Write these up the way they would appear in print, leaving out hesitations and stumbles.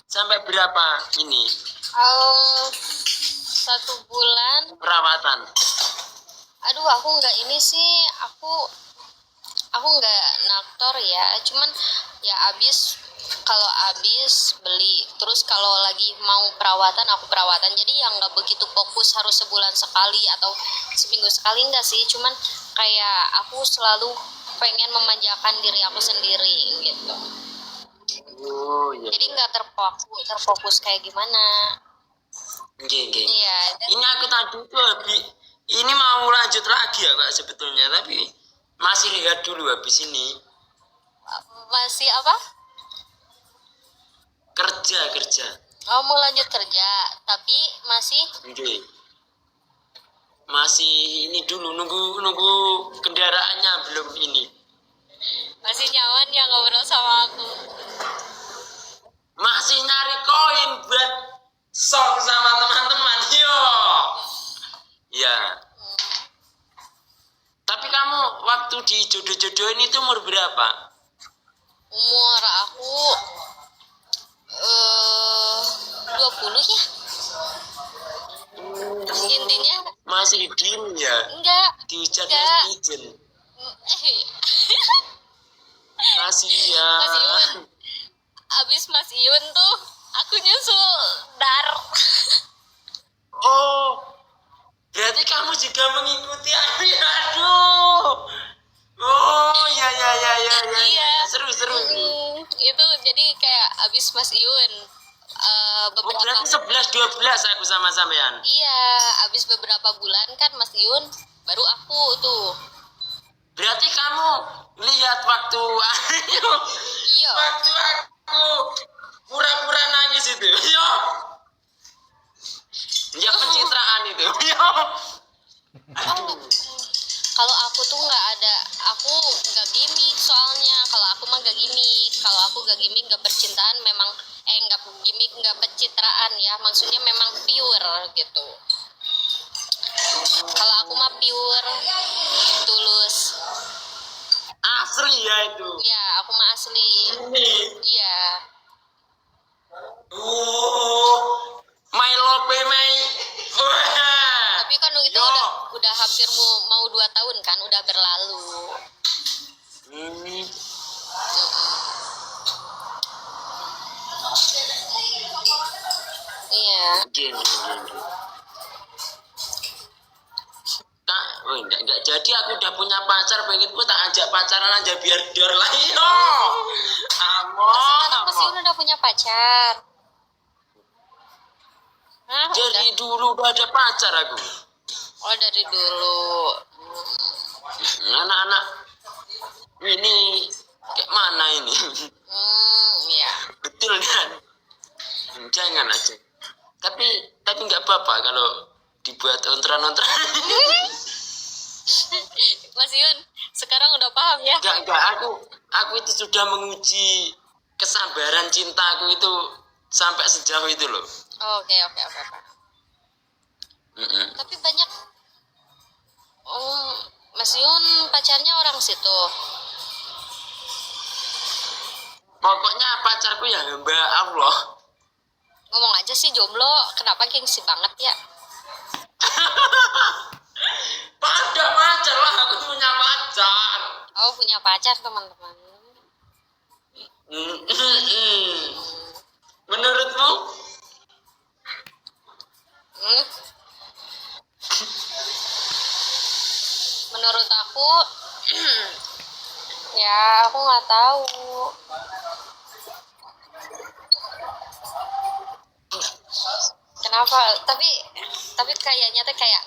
Sampai berapa ini? 1 bulan. Perawatan. Aduh, aku nggak ini sih, aku nggak naktor ya, cuman ya kalau abis beli, terus kalau lagi mau perawatan aku perawatan, jadi yang nggak begitu fokus harus sebulan sekali atau seminggu sekali, enggak sih, cuman kayak aku selalu pengen memanjakan diri aku sendiri gitu. Oh iya. Jadi nggak terfokus kayak gimana. Oke. Iya. Ini aku tadi tuh ini mau lanjut lagi ya Kak sebetulnya, tapi masih lihat dulu habis ini. Masih apa? Kerja. Oh, mau lanjut kerja, tapi masih Oke. Masih ini dulu nunggu kendaraannya belum ini. masih nyaman ya ngobrol sama aku. Masih nyari koin buat song sama teman-teman. Yo. Ya. Tapi kamu waktu di jodoh-jodohin itu umur berapa? Umur aku 20 ya. Intinya Masih dini ya? enggak. Diujar Enggak. netizen. Mas Iyun. Kasihan. Abis Mas Iyun tuh aku nyusul Dar. Oh, berarti kamu juga mengikuti Abi. Aduh. Oh, ya. Iya. Seru. Itu jadi kayak abis Mas Iyun beberapa. Berarti 11-12 aku sama sampean. Iya, abis beberapa bulan kan Mas Iyun, baru aku tuh. Berarti kamu lihat waktu Iya. waktu aku pura-pura nangis itu. Yo. Ya pencitraan itu. Yo. Oh, kalau aku tuh aku nggak gimmick soalnya. Kalau aku mah nggak gimmick. Kalau aku nggak gimmick, nggak percintaan, memang nggak gimmick, nggak pencitraan ya. Maksudnya memang pure gitu. Kalau aku mah pure, tulus. Asli ya itu. Ya, aku mah asli. Iya. My love my. Tapi kan itu Yo. udah hampir mau 2 tahun kan, udah berlalu. Iya. Gini. Enggak jadi aku udah punya pacar, pengen ku tak ajak pacaran aja biar dor lah. Yo. Sekarang Mas Iyun udah punya pacar. Hah, Dari udah. dulu udah ada pacar aku. Oh, dari dulu. Anak-anak ini kayak mana ini? Iya. Betul kan? Jangan aja. Tapi nggak apa-apa kalau dibuat ontran-ontran. Mas Yun, sekarang udah paham ya? Enggak, aku itu sudah menguji kesabaran cintaku itu sampai sejauh itu loh. Oke. Tapi banyak Mas Yun pacarnya orang situ. Pokoknya pacarku ya hamba Allah. Ngomong aja sih jomblo, kenapa gengsi banget ya? Pada pacar lah, aku punya pacar. Oh, punya pacar teman-teman. Menurutmu? Menurut aku ya aku nggak tahu. Kenapa? Tapi kayaknya tuh kayak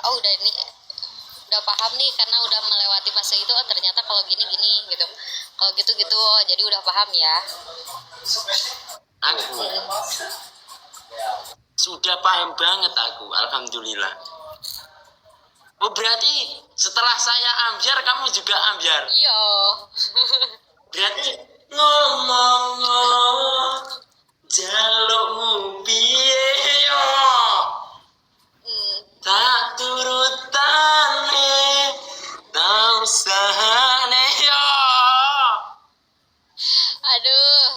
udah paham nih karena udah melewati fase itu. Oh, ternyata kalau gini gitu. Kalau gitu oh, jadi udah paham ya. Aku sudah paham banget aku, alhamdulillah. Oh berarti setelah saya ambyar kamu juga ambyar? Iya. Berarti ngomong jalukmu piye yo? Tak turutane, tak usahane yo. Aduh.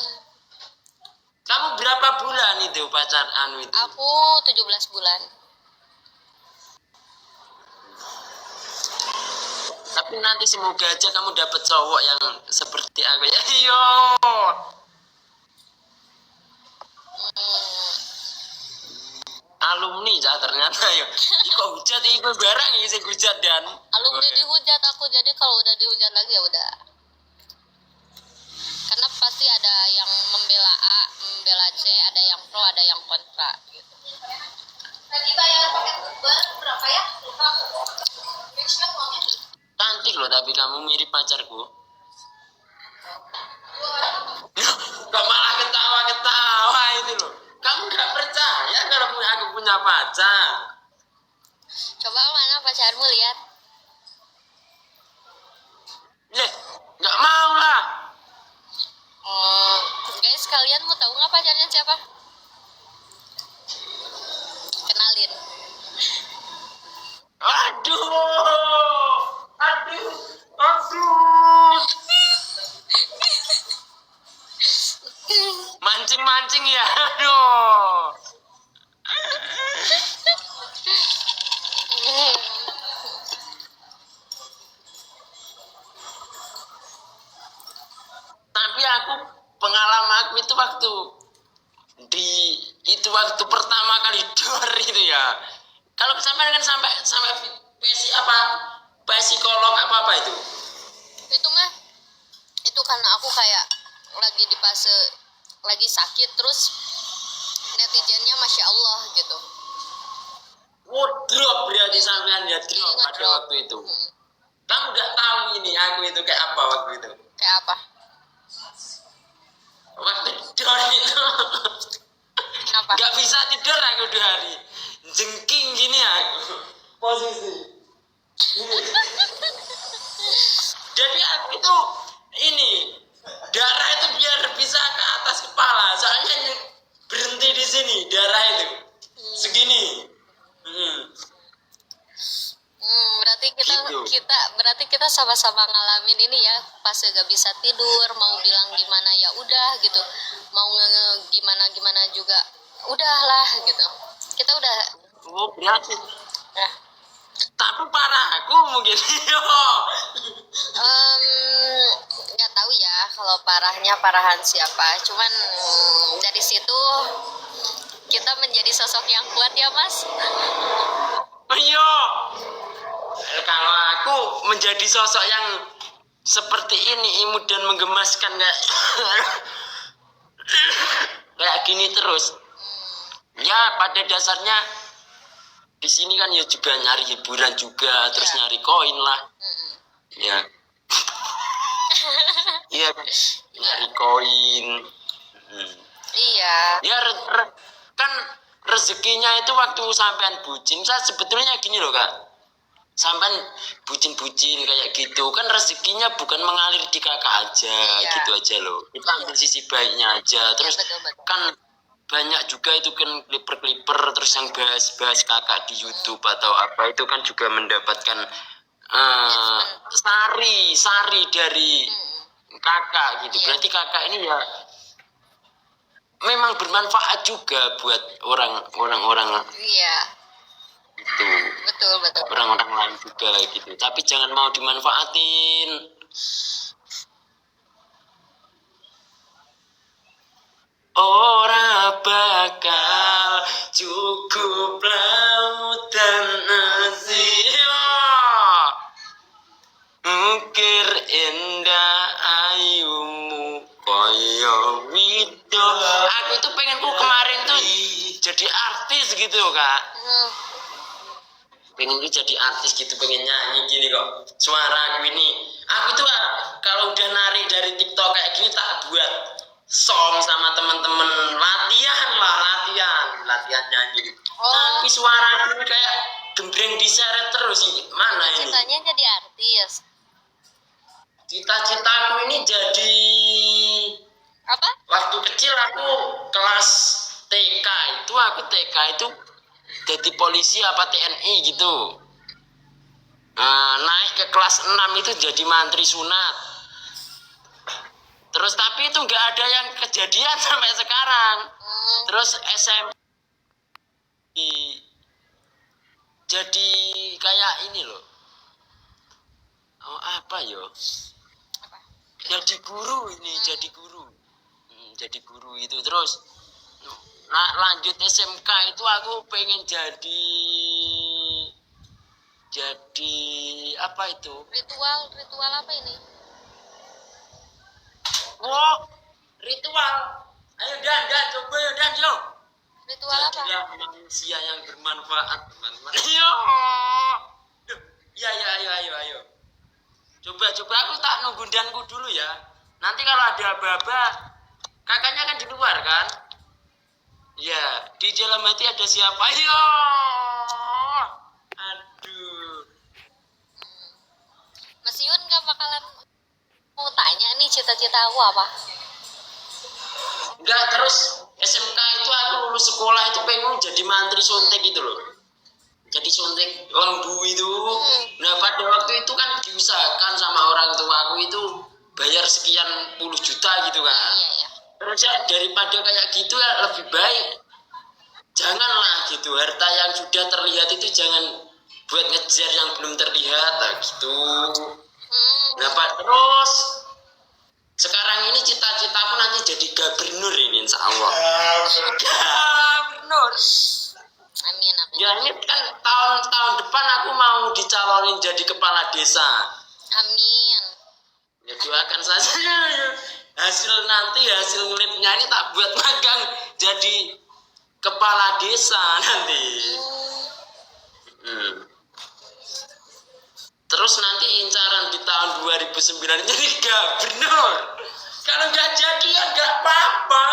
Kamu berapa berapa bulan itu pacar anu itu? Aku 17 bulan. Tapi nanti semoga aja kamu dapet cowok yang seperti aku ya. Yo. Alumni ya ternyata yo. Kok hujat iku barang iki sing hujat dan. Alumni dihujat aku, jadi kalau udah dihujat lagi ya udah. Karena pasti ada yang membela A, membela C, ada yang pro, ada yang kontra gitu. Tadi bayar paket Uber berapa ya? Lupa. Cantik loh tapi kamu mirip pacarku. Kok malah ketawa-ketawa itu loh. Kamu gak percaya kalau aku punya pacar? Coba mana pacarmu, lihat. Leh, gak mau lah. Oh, guys, kalian mau tahu nggak pacarnya siapa? Kenalin. Aduh, aduh, aduh. Mancing-mancing ya, aduh. Tapi aku pengalaman aku itu waktu pertama kali dor itu ya. Kalau sampai kan sampai psikolog apa itu? Itu mah, itu karena aku kayak lagi di fase lagi sakit, terus netizennya masya Allah gitu. Drop berarti sampean ya drop Iya, pada drop. waktu itu. Kamu nggak tahu ini aku itu kayak apa waktu itu. Kayak apa? Waktu dor itu Kenapa? nggak bisa tidur aku 2 hari. Jengking gini aku posisi. Jadi aku itu ini darah itu biar bisa ke atas kepala. Soalnya berhenti di sini darah itu segini. Berarti Gitu. berarti kita sama-sama ngalamin ini ya, pas gak bisa tidur, mau bilang gimana ya udah gitu, mau gimana juga udahlah gitu. Kita udah Oh berarti. ya. Tapi parah aku mungkin. Nggak tahu ya kalau parahnya parahan siapa, cuman dari situ kita menjadi sosok yang kuat ya Mas. Iya. Kalau aku menjadi sosok yang seperti ini imut dan menggemaskan kayak gini terus. Ya pada dasarnya di sini kan ya juga nyari hiburan juga, terus Ya. nyari koin lah. Ya. Iya kan? Nyari koin. Iya. Ya kan rezekinya itu waktu sampean bucin. Saya sebetulnya gini loh Kak. Sampean bucin-bucin kayak gitu kan rezekinya bukan mengalir di kakak aja, Iya. gitu aja loh. Kita ambil sisi baiknya aja. Terus betul. kan banyak juga itu kan kliper-kliper terus yang bahas-bahas kakak di YouTube atau apa itu kan juga mendapatkan sari dari kakak gitu. Berarti kakak ini ya memang bermanfaat juga buat orang-orang Iya. itu. Betul. Orang-orang lain juga gitu. Tapi jangan mau dimanfaatin. Ora bakal cukup lautan Asia. Ukir indah ayumu kaya wido. Aku itu pengenku kemarin tuh jadi artis gitu Kak. Pengen tuh jadi artis gitu, pengen nyanyi gini kok. Suara aku tuh kalau udah narik dari TikTok kayak gini tak buat song sama teman-teman latihan nyanyi. Tapi suara aku kayak gembreng diseret terus sih. Mana ini? Citanya jadi artis. Cita-citaku ini jadi Apa? waktu kecil aku kelas TK itu jadi polisi apa TNI gitu. Naik ke kelas 6 itu jadi mantri sunat. Terus tapi itu nggak ada yang kejadian sampai sekarang. Terus SMP jadi kayak ini loh. Oh, apa yo? Apa? Jadi guru ini, jadi guru. Jadi guru itu terus lanjut SMK itu aku pengen jadi apa itu? Ritual apa ini? Oh, ritual. Ayo Dan, coba ya Dan, yo. Ritual apa? Jadilah manusia yang bermanfaat, teman-teman. Yo. Ya, ayo. Coba aku tak nunggu Danku dulu ya. Nanti kalau ada aba-aba, kakaknya kan di luar kan? Ya, di dalam hati ada siapa? Yo. Aduh. Mas Yun gak bakalan mau tanya nih cita-cita aku apa? Enggak, terus SMK itu aku lulus sekolah itu pengen jadi mantri suntik gitu loh. Jadi suntik lembu itu. Nah pada waktu itu kan diusahakan sama orang tua aku itu bayar sekian puluh juta gitu kan. Iya. Terus ya daripada kayak gitu ya lebih baik janganlah gitu, harta yang sudah terlihat itu jangan buat ngejar yang belum terlihat gitu. Nah Pak, terus sekarang ini cita-citaku nanti jadi gubernur ini insya Allah. Gubernur. Amin. Ya ini kan tahun depan aku mau dicalonin jadi kepala desa. Amin. Ya doakan saja. Hasil ngelipnya ini tak buat magang jadi kepala desa nanti. Terus nanti incaran di tahun 2009 jadi gubernur. Kalau nggak jadi ya nggak apa-apa.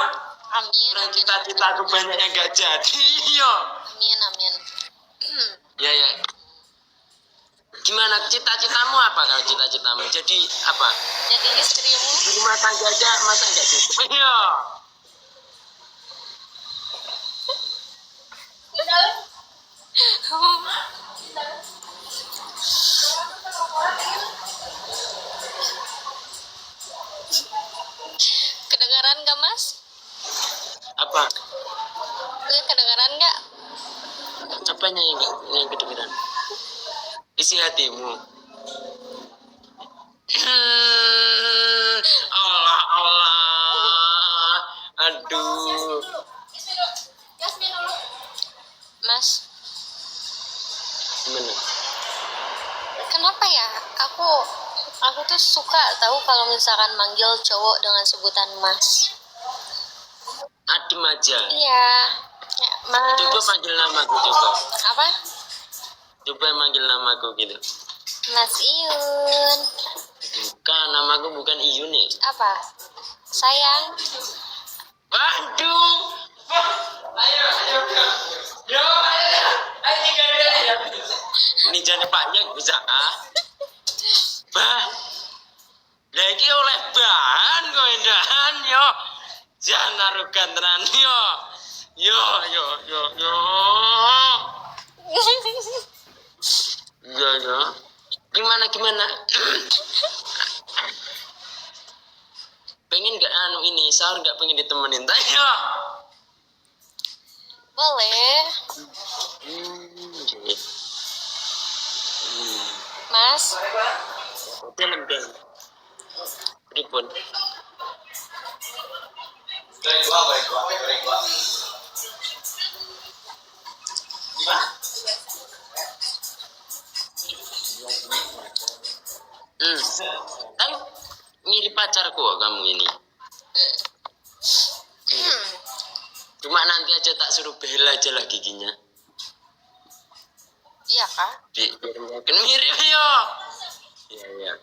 Amin. Orang cita-cita aku banyak yang nggak jadi. Yo. Amin. Ya. Gimana cita-citamu apa kalau cita-citamu? Jadi apa? Jadi istrimu. Di rumah tangga aja masa nggak cukup? Iya. Kedengaran gak Mas? Apa? Kedengaran gak? Apanya yang kedengeran? Isi hatimu. Allah. Aduh. Mas, Gimana? kenapa ya? Aku tuh suka tahu kalau misalkan manggil cowok dengan sebutan Mas. Adem aja. Iya. Ya, Mas. Coba panggil namaku coba. Apa? Coba manggil namaku gitu. Mas Iyun. Bukan, namaku bukan Iyun nih. Apa? Sayang. Waduh. Ayo. Yo, ayo. Ayo tiga ya. Ini jadi panjang bisa Bah. Lagi oleh bahan kok indahan yo. Jangan arogan tenan yo. Yo. Yo. Gimana? Pengen nggak ini sahur nggak pengen ditemenin tayo? Boleh. Mas. Dalam. Pripun? Baik. Ayo, mirip pacarku kamu ini. Cuma nanti aja tak suruh bela aja lah giginya. Iya kah? Biar makin mirip yo. Iya.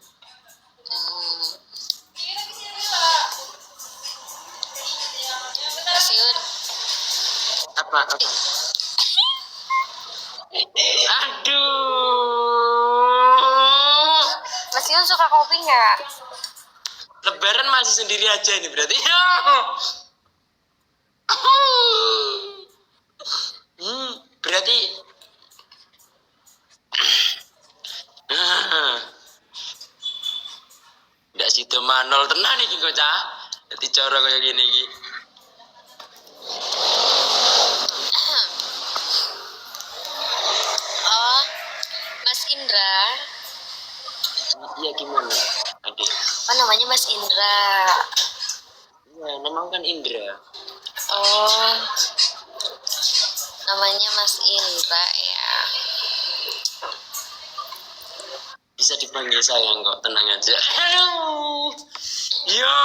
Mas Iyun. Apa? Aduh. Mas Iyun suka kopi nggak? Lebaran masih sendiri aja ini berarti. Berarti nggak situ manol tenan nih iki kok cah. Dadi cara kaya gini iki. Oh, Mas Indra. Iya gimana? Adik. Apa namanya Mas Indra? Iya, namanya kan Indra. Oh, namanya Mas Indra ya. Bisa dipanggil sayang kok, tenang aja. Aduh. Iya,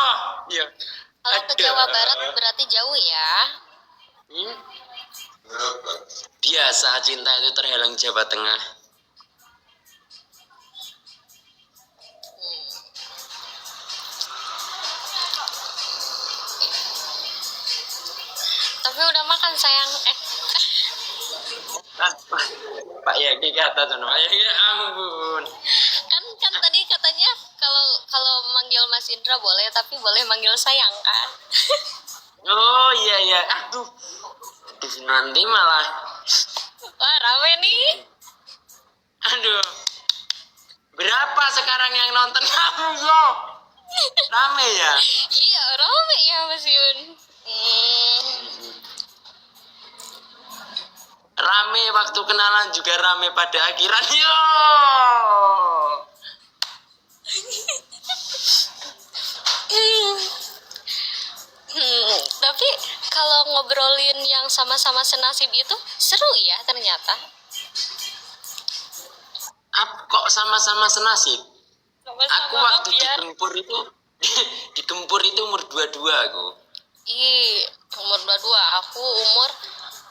iya. Kalau ke Jawa Barat berarti jauh ya? Hmm? Biasa cinta itu terhalang Jawa Tengah. Hmm. Tapi udah makan sayang. Pak Yaki kata tuh, Pak Yaki ampun. Kan tadi katanya kalau manggil Mas Indra boleh, tapi boleh manggil sayang kan? Oh iya iya, aduh nanti malah, Wah rame nih. aduh berapa sekarang yang nonton kamu yo? Rame ya? Iya rame ya Mas Yun. Rame waktu kenalan juga rame pada akhiran yo. Tapi kalau ngobrolin yang sama-sama senasib itu seru ya ternyata. Kok sama-sama senasib? Aku waktu biar digempur itu umur 22 aku. Umur 22, aku umur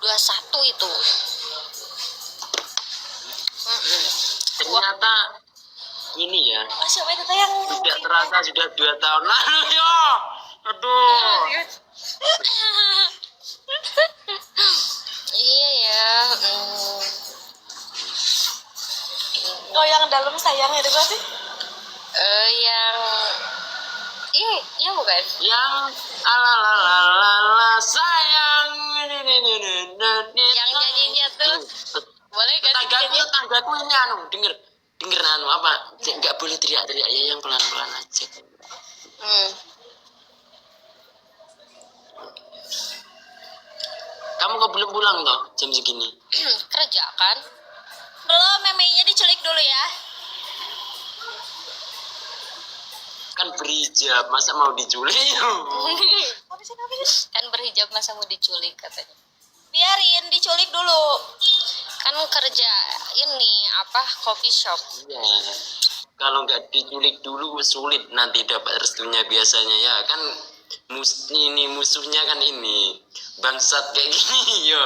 21 itu. Ternyata ini ya, Siapa itu yang tidak terasa sudah 2 tahun lalu yo. Aduh. Iya ya. Oh, yang dalam sayang itu berarti? Yang iya bukan? Yang alalalala sayang. Yang nyanyinya tuh boleh gak sih nyanyi? Tetanggaku ini denger apa? Nggak boleh teriak-teriak ya, yang pelan-pelan aja. Kamu kok belum pulang toh jam segini? Kerja kan? Belum, memenya diculik dulu ya. Kan berhijab, masa mau diculik? Kan berhijab masa mau diculik katanya. Biarin diculik dulu. Kan kerja ini coffee shop. Ya, kalau nggak diculik dulu sulit nanti dapat restunya biasanya ya kan. Ini musuhnya kan ini bangsat kayak gini yo.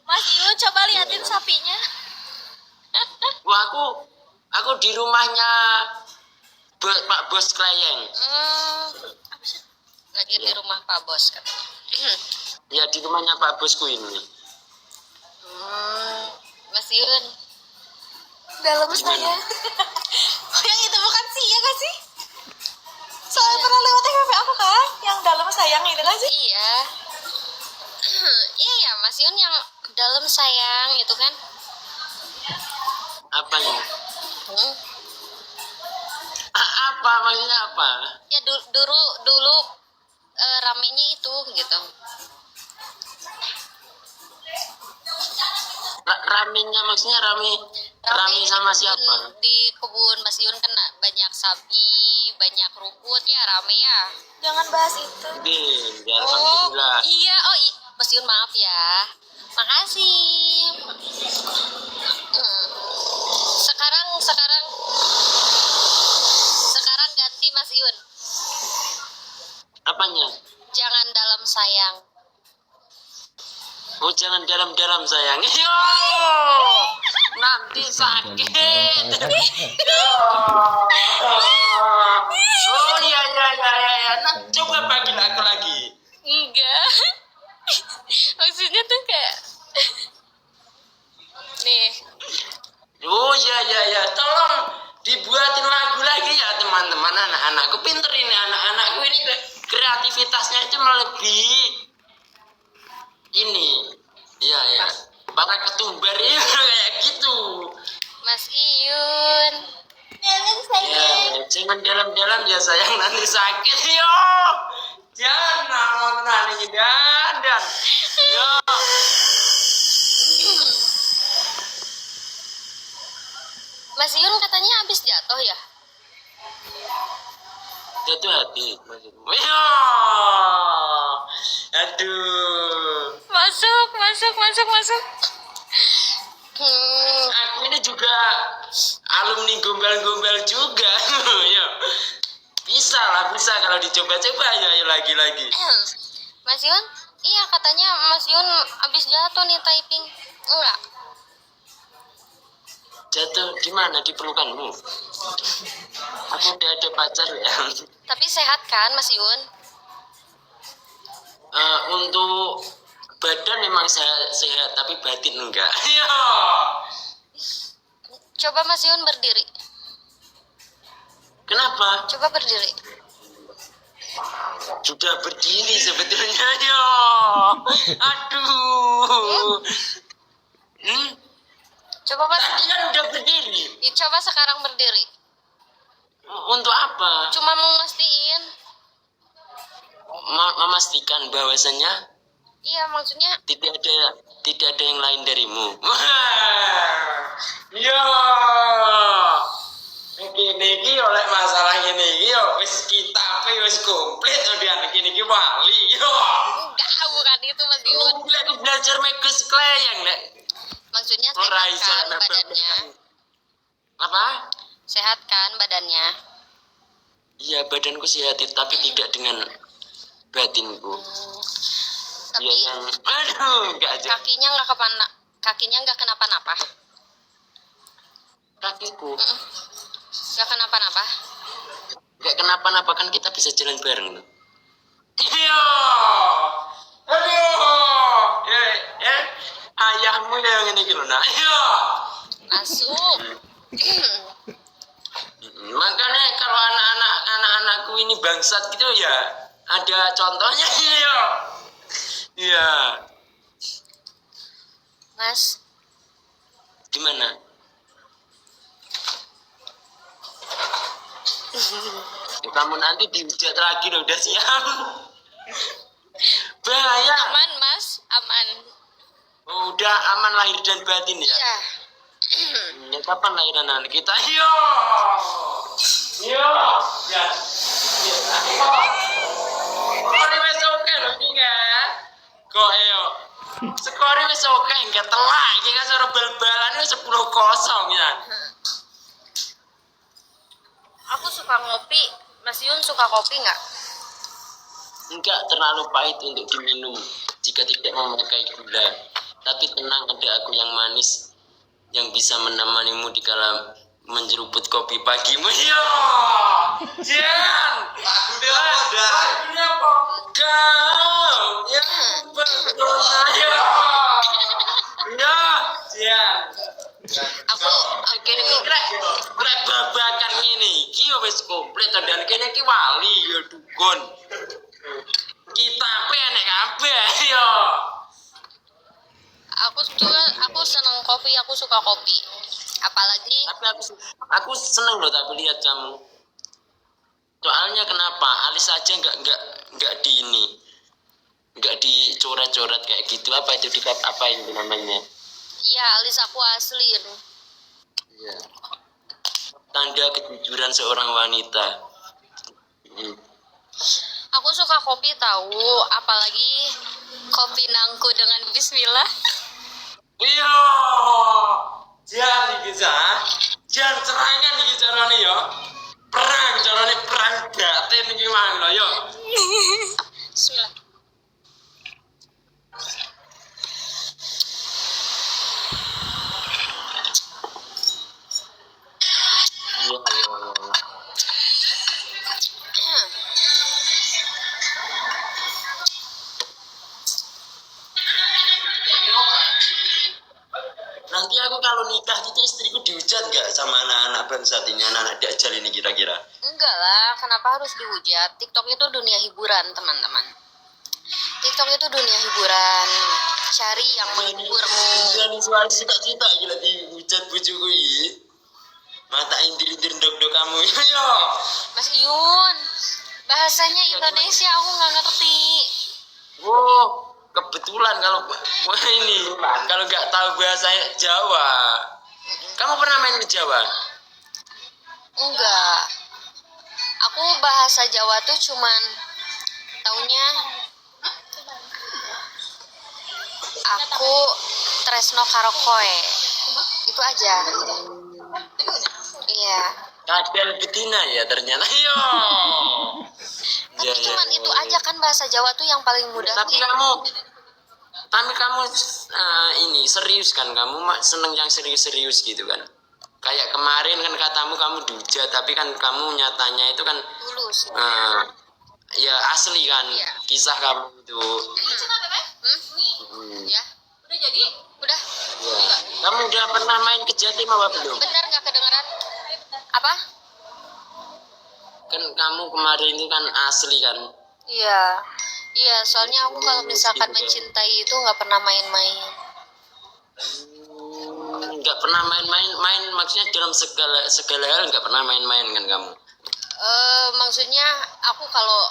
Mas Yun coba liatin sapinya. Wah aku di rumahnya Pak Bos Kleyeng. Lagi di rumah Pak Bos katanya. Ya di rumahnya Pak Bosku ini. Mas Yun. Dalam sayang. Oh, yang itu bukan sih, ya gak sih? Soalnya pernah lewat FB aku kan, yang dalam sayang itu kan sih? Iya. Iya ya Mas Yun, yang dalam sayang itu kan. Apanya? Apa maksudnya apa? Ya dulu ramenya itu gitu. Ramenya maksudnya rame sama siapa? Di kebun Mas Yun kan banyak sapi, banyak rumput ya, rame ya. Jangan bahas itu. Ya, alhamdulillah. Iya, Mas Yun maaf ya. Makasih. Sekarang ganti Mas Yun. Apanya? Jangan dalam sayang. Oh jangan dalam-dalam sayang. Yo, nanti sakit. Oh iya. Nah, coba panggil aku lagi. Enggak. Maksudnya tuh kayak nih. Oh iya. Tolong dibuatin lagu lagi ya teman-teman, anak-anakku pinter ini, anak-anakku ini kreativitasnya itu melebihi ini. Iya. Para ketumbar itu kayak gitu. Mas Iyun. Dalam Ya, jangan dalam-dalam ya sayang, nanti sakit yo. Jangan mau nani dan. Yo. Mas Yun katanya habis jatuh ya? Jatuh hati maksudmu. Yo. Aduh. Masuk. Aku ini juga alumni gombal-gombal juga. Yo. Bisa kalau dicoba-coba ya, ayo lagi. Mas Yun? Iya katanya Mas Yun habis jatuh nih typing. Enggak. Jatuh di mana? Di pelukanmu. Aku udah ada pacar ya. Tapi sehat kan Mas Yun? Untuk badan memang sehat, tapi batin enggak. Yo. Coba Mas Yun berdiri. Kenapa? Coba berdiri. Sudah berdiri sebetulnya yo. Aduh. Coba Mas. Tadi kan udah berdiri. Coba sekarang berdiri. Untuk apa? Cuma mau ngestiin. Memastikan bahwasannya Iya maksudnya. tidak ada yang lain darimu. Yo. Iki oleh masalah ini yo wis kitabe wis komplit udah iki wali yo. Enggak, bukan itu Mas Yun. Aku belajar megus kleyang nek. Maksudnya Ora sehat iso kan nebak. badannya? Apa? Sehat kan badannya? Iya, badanku sehat tapi tidak dengan batinku. Tapi Ya yang enggak aja. kakinya nggak kenapa-napa. Kakiku Nggak kenapa-napa. enggak kenapa-napa, kan kita bisa jalan bareng. Iya. Aduh. Ya. Ayahmu yang ini gitu nah. Iya. Masuk. Makanya kalau anak-anakku ini bangsat gitu ya, ada contohnya. Iya. Iya. Mas, Gimana? Kamu nanti dihujat lagi loh, udah siap. Bahaya. aman Mas, aman. Oh, udah aman lahir dan batin ya. Iya. Ya, kapan lahiran anak kita? Yo. Ya. Ini wis oke lho iki kan. Kok yo. Skore wis oke enggak telak iki kan cara bal-balan wis 10-0 ya. Aku suka ngopi. Mas Yun suka kopi nggak? Enggak terlalu pahit untuk diminum jika tidak memakai gula. Tapi tenang, ada aku yang manis yang bisa menemanimu di kala menjeruput kopi pagimu. Yo, Jan. Lagunya apa? Kau yang berpesona. Yo, Jan. Aku Kene iki krek babakan ngene iki wis komplit dan kene iki wali ya dukun. Kita penek kabeh yo. aku seneng kopi, aku suka kopi. Apalagi Tapi aku seneng loh tapi lihat kamu. Soalnya kenapa? Alis aja enggak di ini. Enggak dicoret-coret kayak gitu. Apa itu apa itu namanya? iya alis aku asli. Iya. Tanda kejujuran seorang wanita. Aku suka kopi tahu, apalagi kopi nangku dengan bismillah. Iya. Jangan iki jangan serangan iki carane ya. Carane perang batin iki mang lho ya. Bismillah. Iya. Nanti aku kalau nikah gitu istriku dihujat nggak sama anak-anak bangsat ini, anak-anak dajjal ini kira-kira? Enggak lah, kenapa harus dihujat? TikTok itu dunia hiburan, teman-teman. TikTok itu dunia hiburan. Cari yang menghiburmu. Jadi soal cita-cita gila dihujat bujuku ini. Mata indir-indir dok-dok kamu. Yo. Mas Iyun, bahasanya Indonesia aku nggak ngerti. Wow, kebetulan wah ini kalau nggak tahu bahasa Jawa. Kamu pernah main ke Jawa? Enggak. Aku bahasa Jawa tuh cuman taunya aku tresno karo koe. Itu aja. Iya. Kadal betina ya ternyata. Yo. Tapi cuman itu aja kan bahasa Jawa tuh yang paling mudah. Tapi kamu ini serius kan, kamu seneng yang serius-serius gitu kan. Kayak kemarin kan katamu kamu duja, tapi kan kamu nyatanya itu kan Tulus. ya asli kan, Iya. kisah kamu itu. Ya. Udah jadi? Udah. Ya. Kamu udah pernah main ke Jatim apa belum? Bener nggak kedengeran? Apa? Kan kamu kemarin itu kan asli kan. Iya. Iya, soalnya aku kalau misalkan mencintai itu nggak pernah main-main. Nggak pernah main maksudnya dalam segala hal nggak pernah main-main kan kamu? Maksudnya aku kalau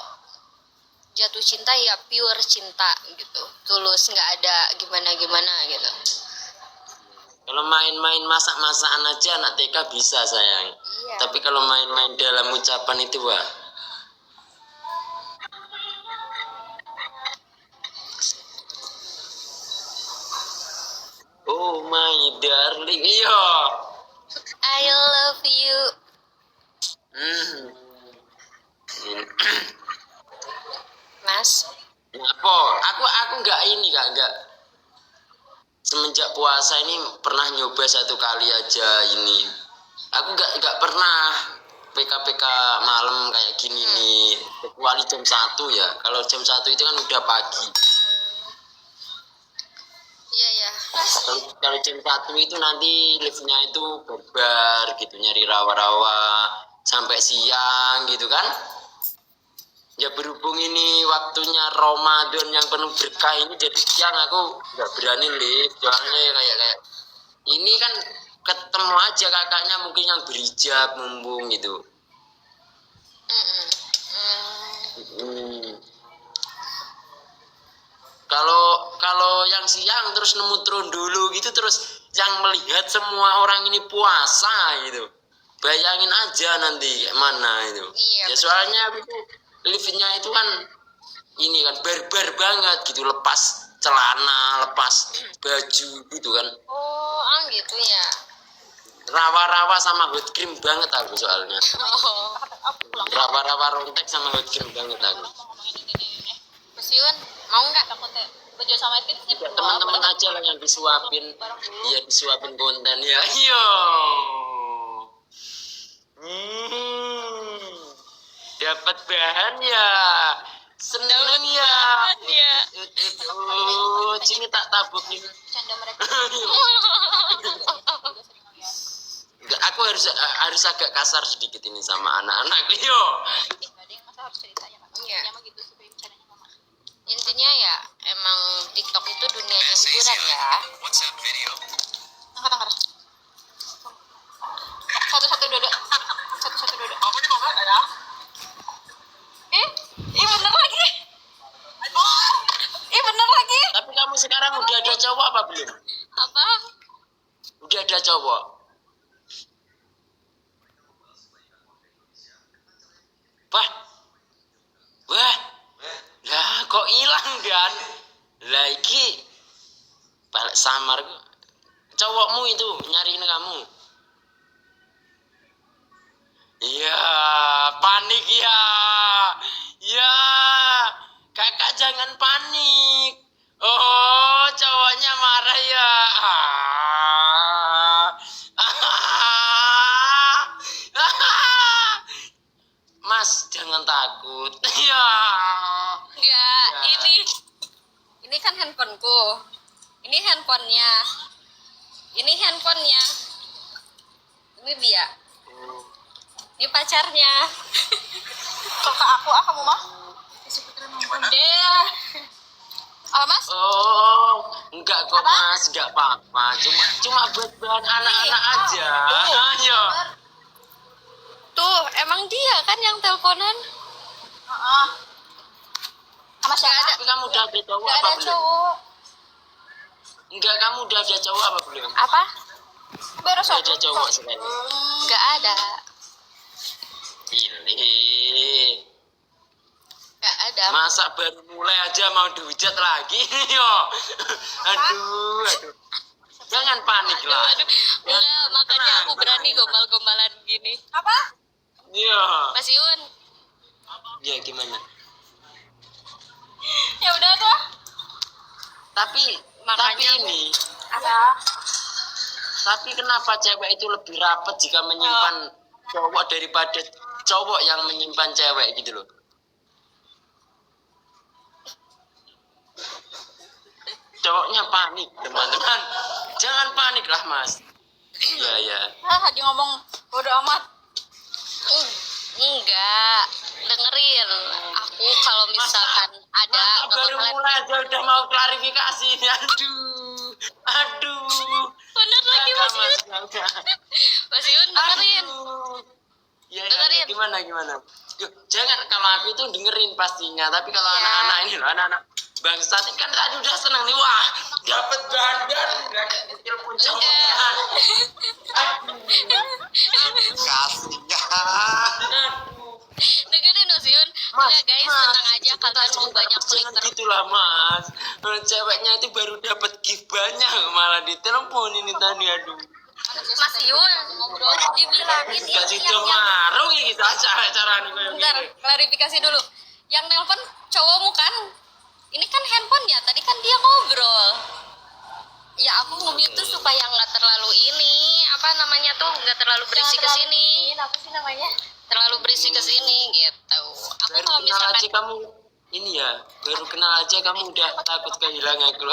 jatuh cinta ya pure cinta gitu, tulus, nggak ada gimana-gimana gitu. Kalau main-main masak-masakan aja anak TK bisa sayang. Iya. Tapi kalau main-main dalam ucapan itu wah. Oh my darling, iya. I love you. Hmm. Mas. Apa? Aku nggak ini nggak. Semenjak puasa ini pernah nyoba satu kali aja ini. Aku nggak pernah PK malam kayak gini nih. Kecuali jam 1 ya. Kalau jam 1 itu kan udah pagi. Iya ya. Kalau jam 1 itu nanti liftnya itu berbar gitu, nyari rawa-rawa sampai siang gitu kan. Ya berhubung ini waktunya Ramadan yang penuh berkah ini, jadi siang aku nggak berani lift. Soalnya kayak ini kan ketemu aja kakaknya mungkin yang berhijab mumpung gitu. Kalau yang siang terus nemu turun dulu gitu, terus yang melihat semua orang ini puasa gitu, bayangin aja nanti kayak mana itu. Iya, Ya betul. soalnya itu liftnya itu kan ini kan barbar banget gitu, lepas celana, lepas baju gitu kan, Oh, gitu ya. rawa-rawa sama hot cream banget aku soalnya. Oh. Rawa-rawa rontek sama hot cream banget aku. Mas Yun, mau nggak? Baju sama itu sih Ya, teman-teman aja lah yang disuapin, ya disuapin konten ya. Iya. Dapat bahan ya, seneng ya. Ya. Sini tak tabuk nih. canda mereka. Enggak, aku harus agak kasar sedikit ini sama anak-anak. Yo. Enggak ada yang masa harus cerita ya Kak. Iya. Ya mah gitu sih bercandanya mama. Intinya ya emang TikTok itu dunianya hiburan ya. Angkat. Satu-satu duduk. Satu-satu duduk. Bener lagi. Bener lagi. Tapi kamu sekarang udah ada cowok apa belum? Apa? Udah ada cowok. Wah, lah kok hilang kan? Lah iki balik samar cowokmu itu nyariin kamu. Iya, panik ya. Ya, kakak jangan panik. Oh, cowoknya marah ya. Mas, jangan takut. Ya. Enggak, Ya. ini kan handphoneku. Ini handphonenya. Ini handphonenya. Ini dia. Ini pacarnya. Kalau ke aku, kamu mah? Deh. Apa Mas? Oh, enggak kok Mas, enggak apa-apa. Cuma buat bahan anak-anak aja. Ayo. Tuh, emang dia kan yang teleponan? Heeh. Sama Nggak siapa? ada. Tapi kamu udah ada cowok Gak apa ada belum? cowok. Enggak, kamu udah ada cowok apa belum? Apa? Baru Udah satu. ada cowok sekarang. Nggak ada. Ini Nggak ada. masa baru mulai aja mau dihujat lagi. Yo. Aduh. Jangan panik lah. Aduh, enggak, makanya aku berani gombal-gombalan gini. Apa? Iya. Mas Yun, Ya gimana? Ya udah tuh. Tapi Makanya ini Apa? tapi kenapa cewek itu lebih rapat jika menyimpan cowok daripada cowok yang menyimpan cewek gitu loh? Cowoknya panik, teman-teman. Jangan panik lah, Mas. Iya, ya. Lagi ngomong bodo amat. enggak. Dengerin. Aku kalau misalkan ada Masa nggak baru bakalan. mulai aja udah mau klarifikasi. Aduh. Aduh. Bener lagi Enggak, Mas Yun. enggak. Mas Yun, dengerin. Aduh. Ya, Dengerin. gimana? Yuk, jangan kalau aku itu dengerin pastinya, tapi kalau Iya. anak-anak ini loh, anak-anak bangsat ini kan tadi udah seneng nih, wah, dapat dandan, udah telepon cowoknya. Kasihan. Dengerin Mas Yun. Enggak guys, tenang aja, kalian mau banyak jangan clipper. gitulah, Mas. Ceweknya itu baru dapat gift banyak, malah ditelepon ini tadi, aduh. Mas Yun, dibilangin Gak ini sido yang marung ya kita acara nih kayak bentar, gini. klarifikasi dulu. Yang nelpon cowokmu kan? Ini kan handphonenya, tadi kan dia ngobrol. Ya aku nge-mute tuh supaya nggak terlalu ini, apa namanya tuh, nggak terlalu berisik ke sini. Apa sih namanya? Terlalu berisik ke sini gitu. Aku Baru kalau kenal aja misalkan kamu ini ya, baru kenal aja kamu udah takut kehilangan aku.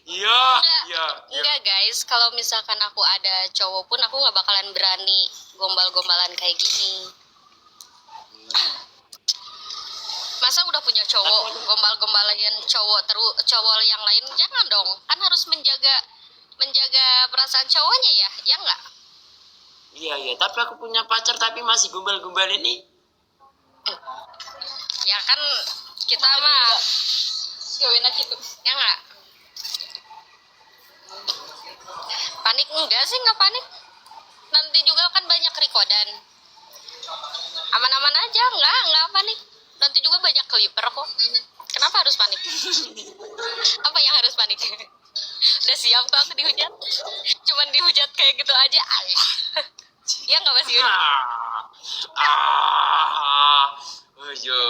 Iya. enggak guys, kalau misalkan aku ada cowok pun aku nggak bakalan berani gombal-gombalan kayak gini. Masa udah punya cowok gombal-gombalain cowok yang lain, jangan dong. Kan harus menjaga perasaan cowoknya ya, ya enggak? Iya, tapi aku punya pacar tapi masih gombal-gombal ini. Ya kan kita mah Gawin aja gitu. ya enggak? Panik enggak sih, nggak panik. Nanti juga kan banyak rekodan. Aman-aman aja, enggak panik. Nanti juga banyak clipper kok. Kenapa harus panik? Apa yang harus panik? Udah siap kok aku dihujat. Cuman dihujat kayak gitu aja. Alah. Ya nggak Mas Yun? Yo.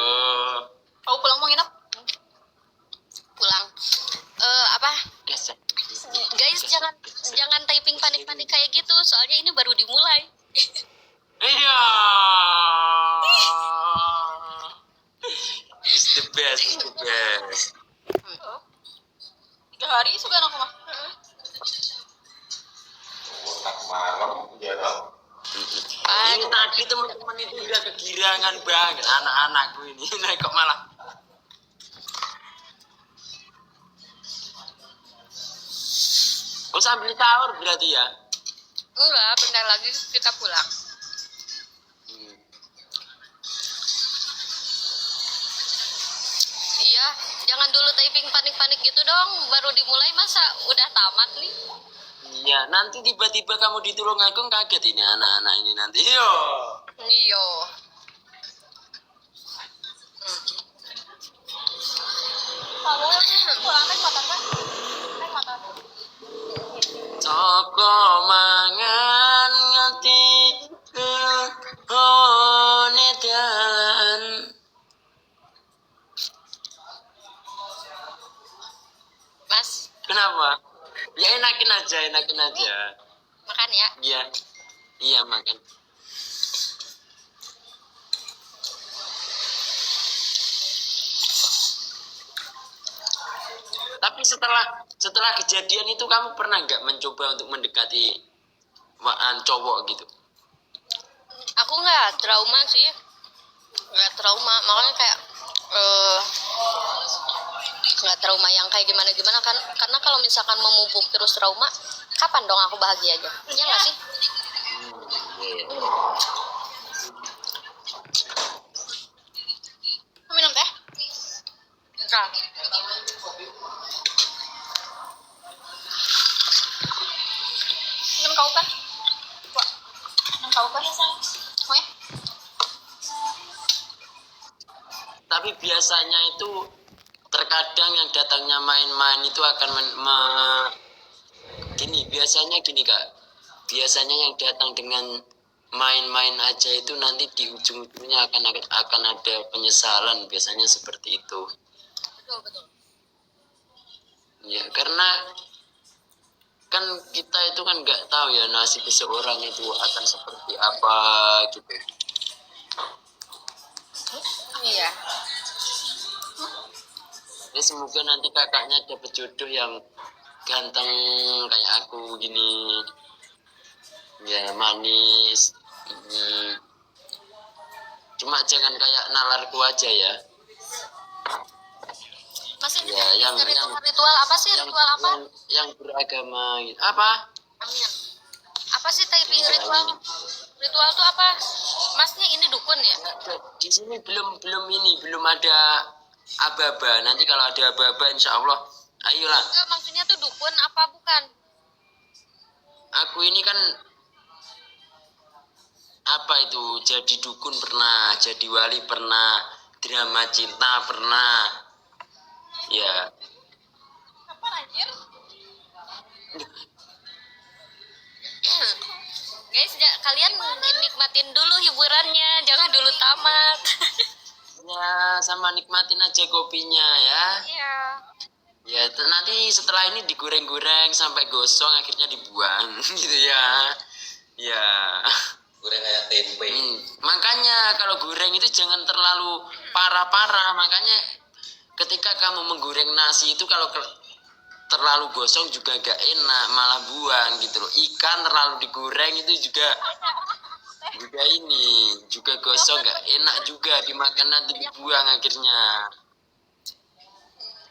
Kamu pulang mau nginep? Pulang. Apa? Gesek. Guys, jangan typing panik-panik kayak gitu. Soalnya ini baru dimulai. Iya. It's the best. 3 hari sudah aku mah. Tak malam ya dong. Ini tadi teman-teman itu udah kegirangan banget anak-anakku ini. Nah, kok malah sambil sahur berarti ya? Enggak, bentar lagi kita pulang. Iya, jangan dulu typing panik-panik gitu dong. Baru dimulai masa udah tamat nih. Iya, nanti tiba-tiba kamu di Tulungagung kaget ini anak-anak ini nanti. Yo. Iyo. Kamu pulang naik motor kan? Naik motor. Toko mangan nganti honedan. Mas, Kenapa? Ya enakin aja. makan ya. Iya makan. Tapi setelah kejadian itu kamu pernah nggak mencoba untuk mendekati cowok gitu? Aku nggak trauma sih. Nggak trauma, makanya kayak nggak trauma yang kayak gimana kan, karena kalau misalkan memupuk terus trauma, kapan dong aku bahagia aja, ya nggak sih? Iya. Mau minum teh? Enggak. Minum kau kan? Wah, minum kau kan ya sayang? Oh ya? Tapi biasanya itu terkadang yang datangnya main-main itu akan biasanya gini kak, biasanya yang datang dengan main-main aja itu nanti di ujung-ujungnya akan ada penyesalan, biasanya seperti itu. Betul. Ya karena kan kita itu kan nggak tahu ya nasib seseorang itu akan seperti apa gitu. Iya. Ya semoga nanti kakaknya dapat jodoh yang ganteng kayak aku gini, ya manis. Cuma jangan kayak nalarku aja ya. Masih Ya, yang ritual apa sih? Ritual apa? yang beragama gitu. Apa? Amin. Apa sih typing Enggak, ritual? ini. Ritual tuh apa? Masnya ini dukun ya? Di sini belum ada aba-aba. Nanti kalau ada aba-aba insya Allah ayolah. Enggak, maksudnya tuh dukun apa bukan? Aku ini kan apa itu, jadi dukun pernah, jadi wali pernah, drama cinta pernah. Ya. Kapan anjir? Guys, kalian nikmatin dulu hiburannya, jangan dulu tamat. Ya, sama nikmatin aja kopinya ya. Iya. Ya, nanti setelah ini digoreng-goreng sampai gosong akhirnya dibuang gitu ya. Ya. Goreng kayak tempe. Makanya kalau goreng itu jangan terlalu parah-parah. Makanya ketika kamu menggoreng nasi itu kalau terlalu gosong juga gak enak, malah buang gitu loh. Ikan terlalu digoreng itu juga gosong gak enak juga, dimakan nanti dibuang akhirnya.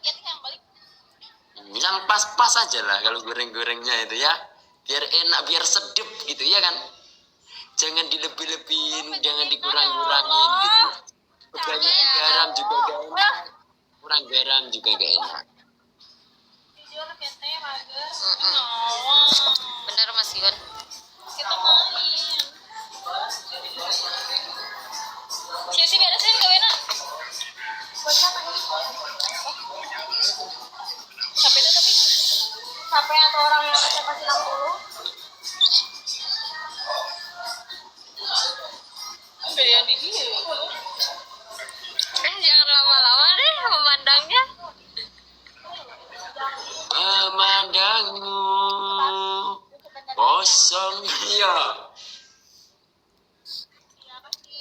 Yang balik. Yang pas-pas aja lah kalau goreng-gorengnya itu ya, biar enak, biar sedep gitu ya kan. Jangan dilebih-lebihin, jangan dikurang-kurangin gitu. Kebanyakan garam juga gak enak, kurang garam juga gak enak. Jujur kete mager. Benar Mas Yun. Kita main. Sia-sia beresin gawena. Buat siapa ini? Siapa itu tapi? Siapa atau orang yang reservasi 60? Udah yang di dia. Jangan lama-lama deh memandangnya. Memandangmu kosong ya.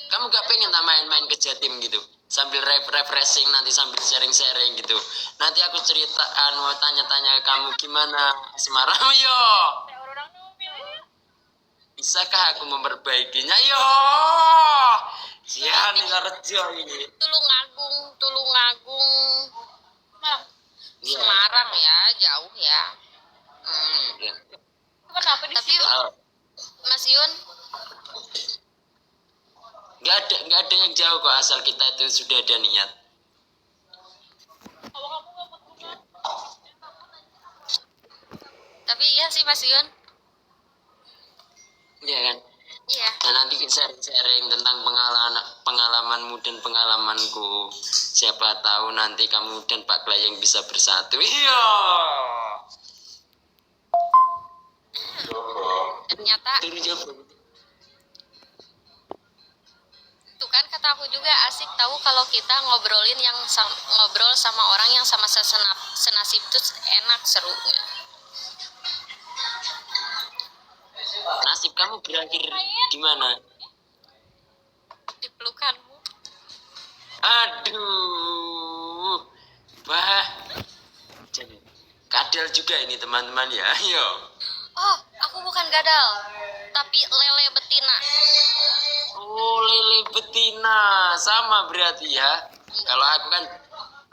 Kamu gak pengen tak main-main ke Jatim gitu, sambil refreshing, nanti sambil sharing-sharing gitu. Nanti aku tanya-tanya kamu gimana Semarang yo. Bisakah aku memperbaikinya yo? Sian Rejo ini. Tulungagung. Iya. Semarang ya, jauh ya. Iya. Kenapa di Tapi Kalau Mas Yun, nggak ada yang jauh kok, asal kita itu sudah ada niat. tapi iya sih Mas Yun. Iya kan? Iya. Dan nanti sharing tentang pengalamanmu dan pengalamanku. Siapa tahu nanti kamu dan Pak Klayeng bisa bersatu. Iya. Ternyata tuh kan kata aku juga asik tahu kalau kita ngobrol sama orang yang sama senasib itu enak serunya. Nasib kamu berakhir di mana? Di pelukanmu. Aduh. Wah. Kadal juga ini teman-teman ya. Ayo. Oh, aku bukan gadal, tapi lele betina. Oh, lele betina. Sama berarti ya. Kalau aku kan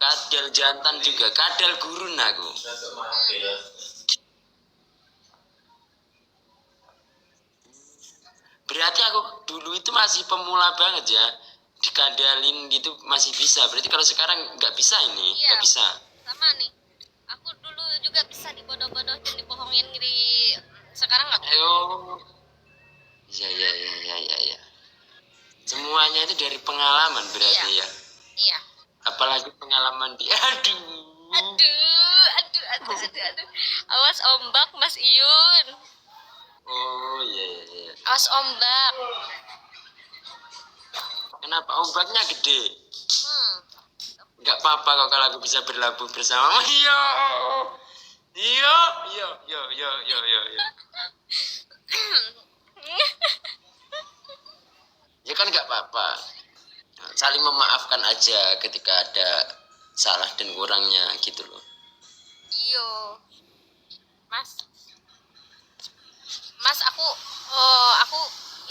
kadal jantan juga. Kadal gurun aku. Berarti aku dulu itu masih pemula banget ya, dikandalin gitu masih bisa. Berarti kalau sekarang nggak bisa ini, Iya. nggak bisa. Sama nih, aku dulu juga bisa dibodoh-bodohin, dibohongin di sekarang nggak bisa. Ayo, ya ya ya ya ya ya. Semuanya itu dari pengalaman berarti ya. Iya. Apalagi pengalaman di Aduh. Awas ombak, Mas Iyun. Oh iya iya iya. Awas ombak. Kenapa ombaknya gede? Hmm. Nggak apa-apa kok kalau aku bisa berlabuh bersama. Iya. Iya, iya, iya, iya, iya, iya, iya. Ya kan nggak apa-apa. Saling memaafkan aja ketika ada salah dan kurangnya gitu loh. Iyo. Mas. Mas, aku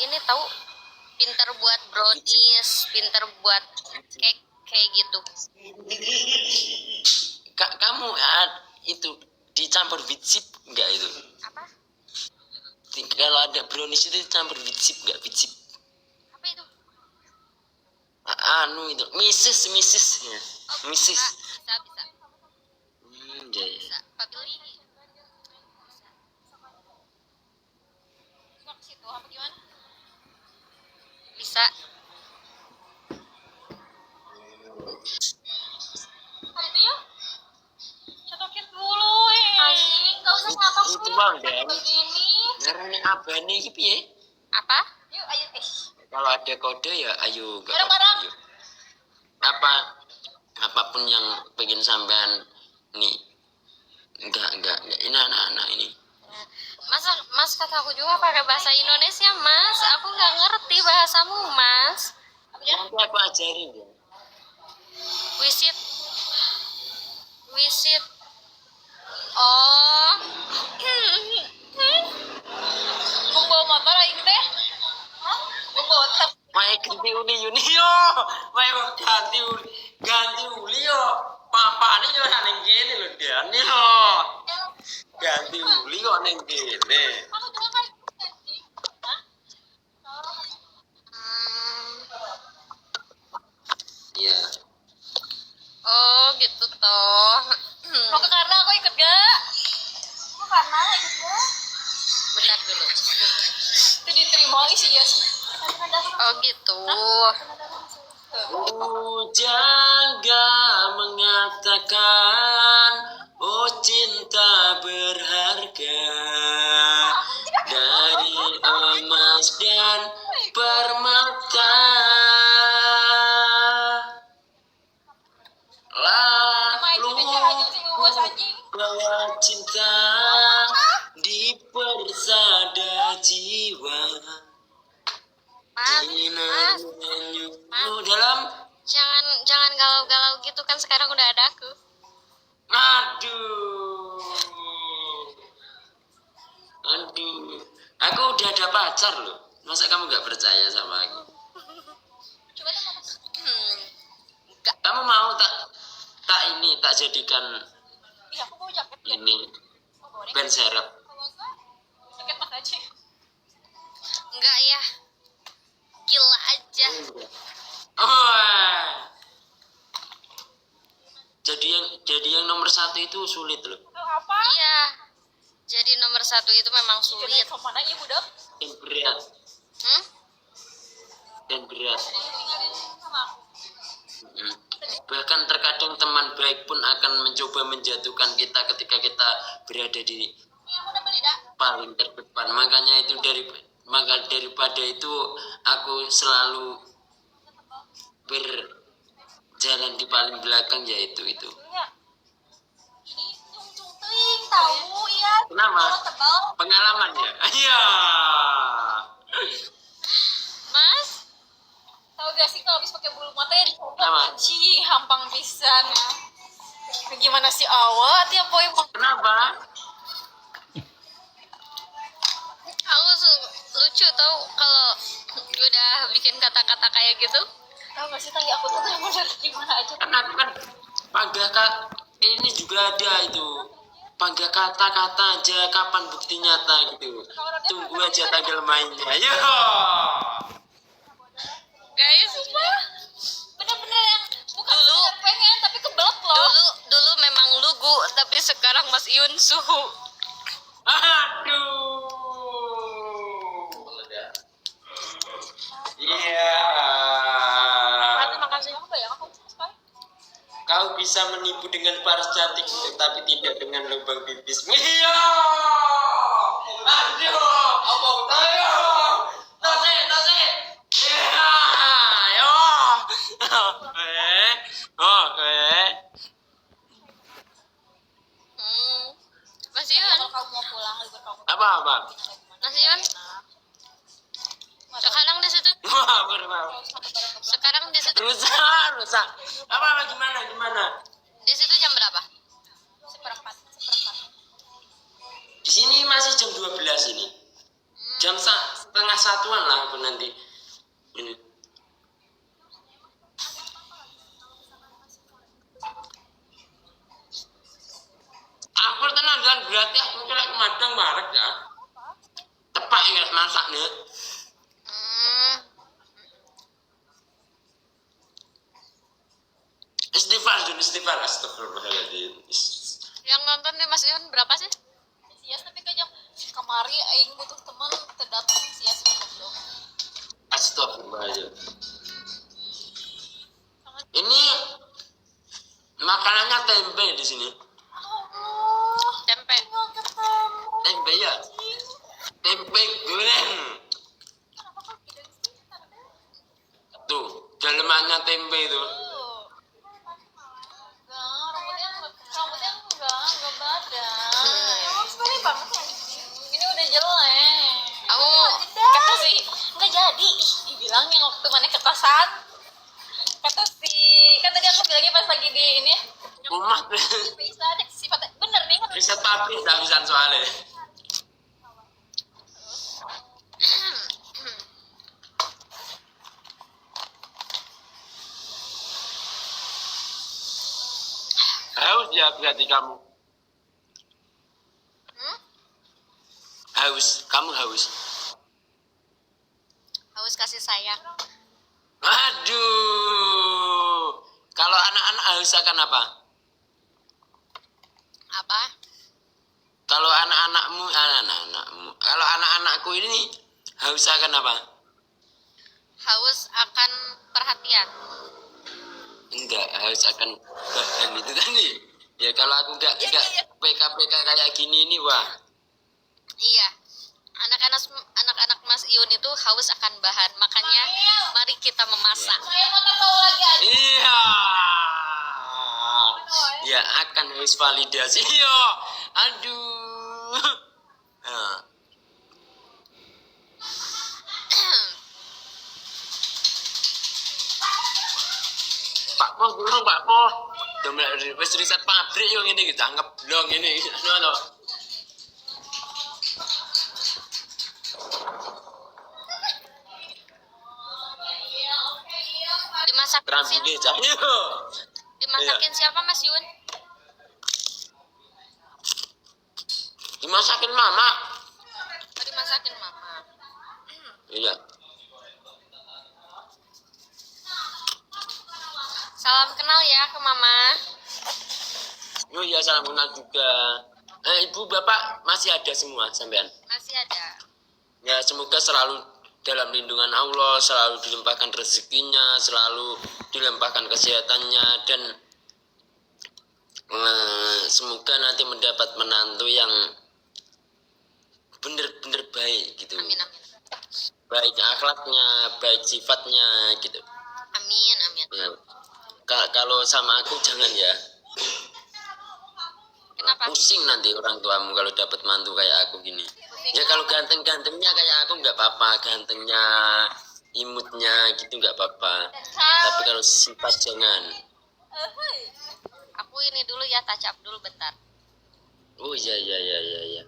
ini tahu pinter buat brownies, pinter buat cake kayak gitu. Kamu itu dicampur with chip enggak itu? Apa? Kalau ada brownies itu dicampur with chip enggak with chip? Apa itu? Anu itu, Mrs. Ya. Oh, Mrs. bisa. Ya, ya. Bisa. Pak Billy. Bisa ke situ apa gimana? Bisa. Itu ya. Cetokin dulu anjing, enggak usah nyatok Itu bang, Dan. begini. Ngarani abane iki piye? Apa? Yuk ayo Kalau ada kode ya ayo enggak Bareng-bareng. ayo. Apapun yang pengen sampean nih. Enggak. Ini anak-anak ini. Mas kata aku juga pakai bahasa Indonesia, Mas. Aku nggak ngerti bahasamu, Mas. Nanti aku ajarin ya. Wisit. Oh. Bung bawa motor aing teh. Hah? Bung bawa teh. Mae ganti uli Yuni yo. Mae ganti uli yo. Papane yo ning kene lho, Dan yo. Ganti uli kok ning kene. Aku juga kan anjing. Hah? Iya. Oh, gitu toh. Mau ke Karna aku ikut gak? Mau Karna ikut gak? Bentar dulu. Itu diterima isi ya sih. Oh, gitu. Jaga mengatakan oh cinta berharga dari emas dan permata. Lalu bahwa cinta dipersada jiwa. Mas, Dalam jangan galau-galau gitu kan, sekarang udah ada aku. Aduh, aku udah ada pacar loh. Masa kamu gak percaya sama aku? Coba deh mas. Enggak. Kamu mau tak jadikan Iya aku mau jaket. ini Mau bawa deh. ban serep? Kalau enggak, jaket mas aja. Enggak ya. Gila aja. Oh, jadi yang nomor satu itu sulit loh. Apa? Iya. Jadi nomor 1 itu memang sulit. Kemana ya budak? Dan berat. Hmm? Tinggalin sama aku. Bahkan terkadang teman baik pun akan mencoba menjatuhkan kita ketika kita berada di Ini aku udah beli dah. paling terdepan. Makanya itu daripada itu aku selalu berjalan di paling belakang, yaitu itu. Iya. Ini cung ting tahu ya. Kenapa? Kalau tebal. Pengalaman ya. Iya. Mas, Tahu gak sih kalau habis pakai bulu mata ya dicoba Kenapa? anjing hampang pisan. Gimana sih awak tiap poin Kenapa? aku lucu tau kalau udah bikin kata-kata kayak gitu. tahu gak sih tadi aku tuh bener-bener gimana aja. Karena aku kan pada kak ini juga ada itu Panggil kata-kata aja, kapan bukti nyata gitu. Tunggu aja tanggal mainnya. Yo. Guys, Bener-bener yang bukan Dulu. sekedar pengen tapi kebelet loh. dulu memang lugu, tapi sekarang Mas Iun suhu. Aduh. Meledak. Iya. Makasih aku bayang aku sama sekali. Kau bisa menipu dengan paras cantik, tapi tidak dengan lubang pipis. Iya. Aduh. Ayo. Tose. Iya. Ayo. Mas Iun, Kalau kamu mau pulang libur kamu Apa? Mas Iun. Sekarang di situ. Wah, berbau. Sekarang di situ. Rusak. Apa gimana? Di situ jam berapa? seperempat. Di sini masih jam 12 ini. Jam setengah satuan lah aku nanti. Ini. Aku tenang dan berarti aku kira ke Madang barek ya. Tepak ingat masaknya. Hmm, Istighfar, astagfirullahaladzim. yang nonton nih Mas Iun berapa sih? Sias tapi kajang kamari aing butuh teman terdatang sias gitu. Astagfirullahaladzim. Ini makanannya tempe di sini. Allah, Tempe. mau ketemu. Tempe ya. Tempe goreng. Kenapa kok tidak sih? Tuh, dalemannya tempe itu. Enggak badan. Emang sekali banget ya. Ini udah jelek. Aku Kata sih, enggak jadi. Dibilang yang waktu mana ketasan. Kata tadi aku bilangnya pas lagi di ini. Umat. Bisa ada sifatnya bener nih. Riset pabrik bisa soalnya. Haus ya berarti kamu. Kamu haus. haus kasih sayang. Aduh. Kalau anak-anak haus akan apa? Apa? Kalau anak-anakmu. Kalau anak-anakku ini haus akan apa? Haus akan perhatian. Enggak, haus akan bahan itu tadi. Ya kalau aku enggak PK kayak gini ini wah. Iya. Anak-anak Mas Iun itu haus akan bahan. Makanya mari kita memasak. Saya mau tahu lagi aja. Iya. Ya akan haus validasi. Iya. Aduh. Nah. Pak Pos dulu Pak Pos. Domel wis riset pabrik yo ngene iki tangkep blong ini. Ngono. Dimasakin Rambine cah. Yo. Dimasakin siapa Mas Yun? Dimasakin mama. Oh, dimasakin mama. Iya. Salam kenal ya ke mama. Oh iya salam kenal juga. Ibu bapak masih ada semua sampean. Masih ada. Ya semoga selalu dalam lindungan Allah, selalu dilimpahkan rezekinya, selalu dilimpahkan kesehatannya dan semoga nanti mendapat menantu yang benar-benar baik gitu. Amin amin. Baik akhlaknya, baik sifatnya gitu. Amin amin. Ya. Kalau sama aku jangan ya. Kenapa? Pusing nanti orang tuamu kalau dapat mantu kayak aku gini. Ya kalau ganteng-gantengnya kayak aku nggak apa-apa, gantengnya, imutnya gitu nggak apa-apa. Tapi kalau sifat jangan. Aku ini dulu ya, touch up dulu bentar. Oh iya.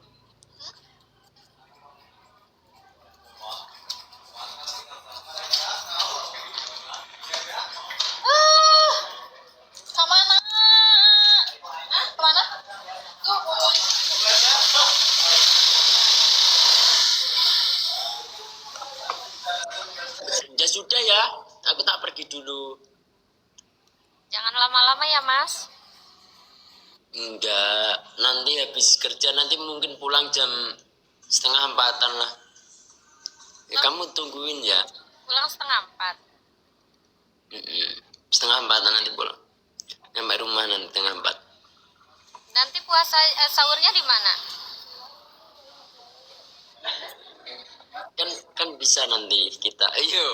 Kemana? Kemana? Tuh. dulu. Jangan lama-lama ya Mas. Enggak, nanti habis kerja nanti mungkin pulang jam 3:30 lah. Ya, kamu tungguin ya. Pulang 3:30. 3:30 nanti pulang. Nyampe rumah nanti 3:30. Nanti puasa sahurnya di mana? Kan bisa nanti kita. Ayo.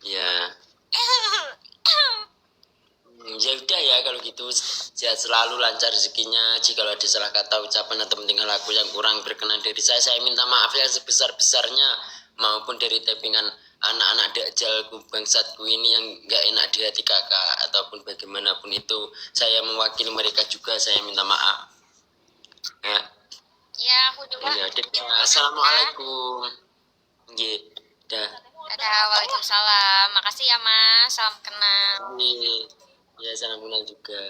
Ya. Ya udah ya kalau gitu, sehat selalu, lancar rezekinya. Jika ada salah kata, ucapan atau tingkah laku yang kurang berkenan dari saya minta maaf yang sebesar-besarnya, maupun dari tappingan anak-anak dakjalku bangsatku ini yang gak enak di hati kakak ataupun bagaimanapun itu, saya mewakili mereka juga, saya minta maaf ya. Ya, aku juga. Ya, assalamualaikum. Nggih, dah. Dadah, waalaikumsalam. Makasih ya Mas, salam kenal. Nggih. Ya, salam kenal juga.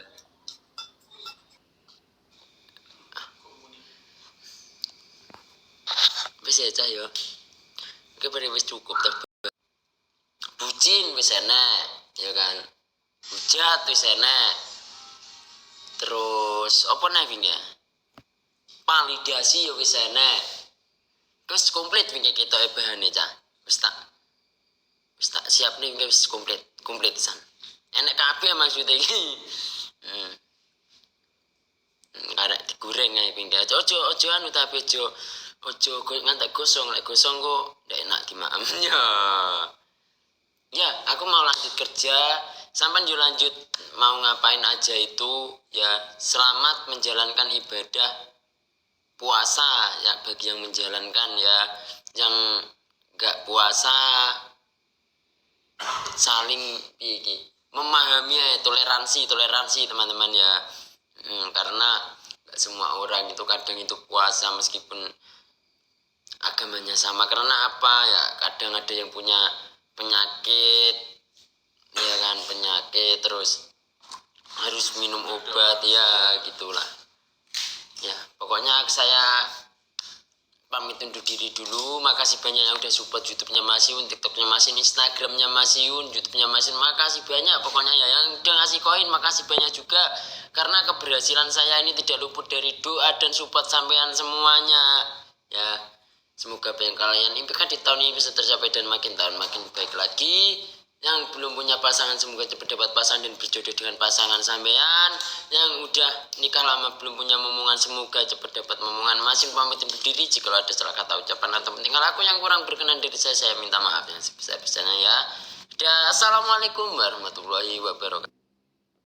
Wis ya cah yo. Oke, wis cukup ta. Bucin wis enak, ya kan. Hujat wis enak. Terus apa nih ya? Validasi ya wis enak. Wis komplit wingi ketok bahane cah. Wis tak siap nih wis komplit pisan. Enak kabeh maksudnya iki. Karek digoreng ae ping ojo anu tapi ojo ngantek gosong, lek gosong kok ndak enak dimaem ya. Ya, aku mau lanjut kerja. Sampai lanjut mau ngapain aja itu ya, selamat menjalankan ibadah puasa ya bagi yang menjalankan ya. Yang enggak puasa saling memahami ya, toleransi teman-teman ya. Karena gak semua orang itu kadang itu puasa meskipun agamanya sama. Karena apa ya, kadang ada yang punya penyakit ya kan, penyakit terus harus minum obat ya gitulah ya. Pokoknya saya pamit undur diri dulu. Makasih banyak yang udah support YouTube-nya Mas Yun, TikTok-nya Mas Yun, Instagram-nya Mas Yun, YouTube-nya Mas Yun. Makasih banyak pokoknya ya, yang udah ngasih koin makasih banyak juga. Karena keberhasilan saya ini tidak luput dari doa dan support sampean semuanya ya. Semoga apa yang kalian impikan di tahun ini bisa tercapai dan makin tahun makin baik lagi. Yang belum punya pasangan semoga cepat dapat pasangan dan berjodoh dengan pasangan sampean. Yang udah nikah lama belum punya momongan semoga cepat dapat momongan. Masih pamit undur diri. Jika ada salah kata, ucapan atau penting aku yang kurang berkenan dari saya minta maaf yang sebesar-besarnya ya. Assalamualaikum warahmatullahi wabarakatuh.